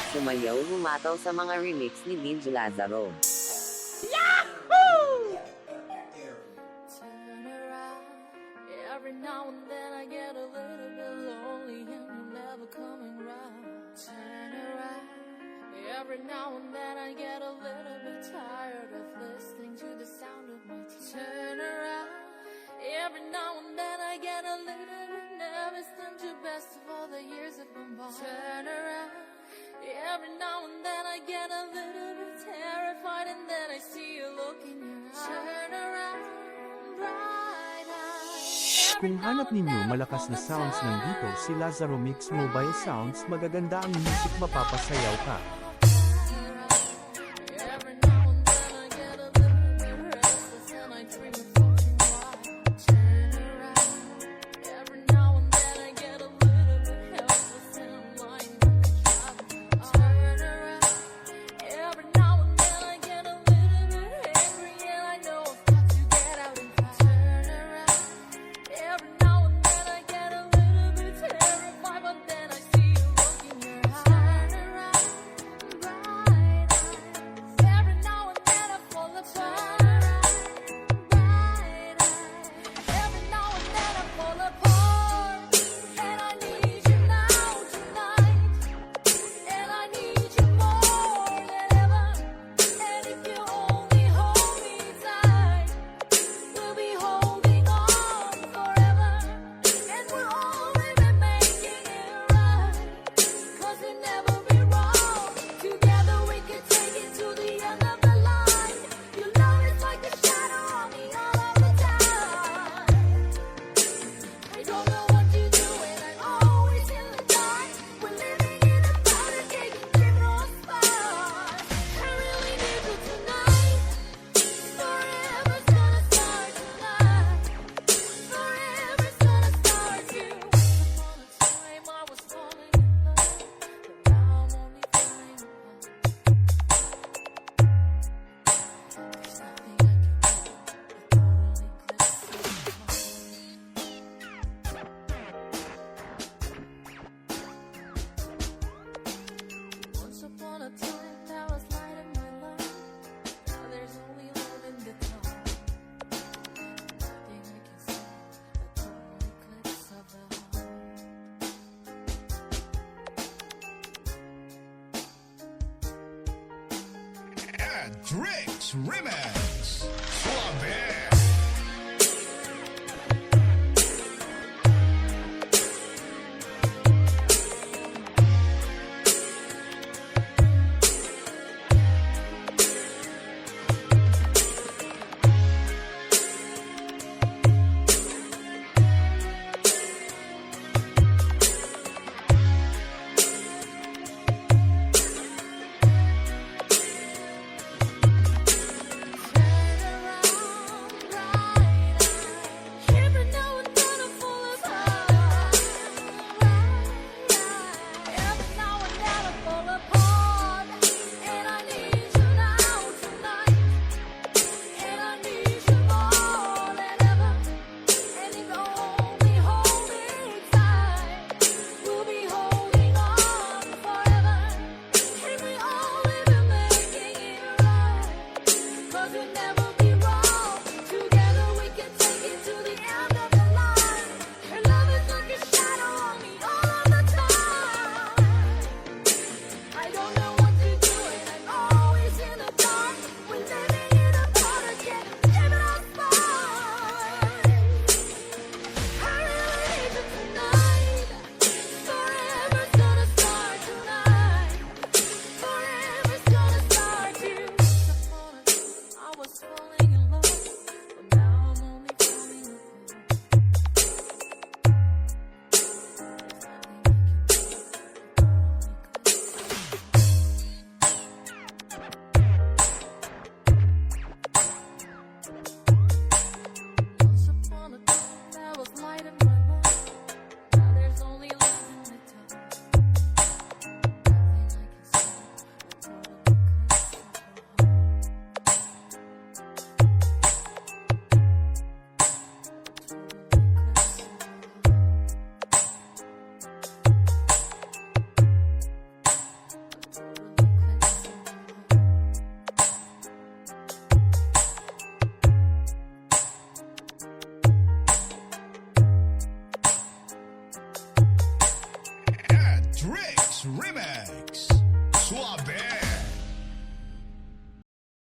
sumayaw humataw sa mga remix ni DJ Lazaro. Every now and then I get a little bit lonely and you're never coming round. Turn around. Every now and then I get a little bit tired of listening to the sound of my tears. Turn around. Every now and then I get a little bit nervous and too best of all the years have gone by. Turn around. Every now and then I get a little bit terrified and then I see you look in your eyes. Turn around, bright eyes. Kung hanap ninyo malakas na sounds, nandito si Lazaro Mix Mobile Sounds. Magaganda ang music, mapapasayaw ka. Every now and then I get a little bit restless and I dream of floating wild. Turn around. Every now and then I get a little bit helpless and I'm lying like a child. Turn around. Every now and then I get a little bit angry and I know I've got to get out and fight. Turn around. Every now and then I get a little bit terrified, but then I see you look in your eyes. Turn around, bright eyes. Every now and then I fall apart. Bright eyes. Every now and then I fall apart. And I need you now tonight. And I need you more than ever. And if you only hold me tight, we'll be holding on forever. And we'll only be making it right. 'Cause we'll never be wrong. Together we can take it to the end of the line. Your love is like a shadow on me all of the time. I don't know what to do and I'm always in the dark. We're living in a powder cake and dreaming on sparks. I really need you tonight. Forever's gonna start tonight. Forever's gonna start you. Once upon a time I was falling in love, but now I'm only falling apart. There's nothing I can do. A total eclipse of my heart. Once upon a time there was light in my life. Now there's only love in the dark. Nothing I can say. A total eclipse of the heart. Drix Remix. Suave. Turn around, Remix.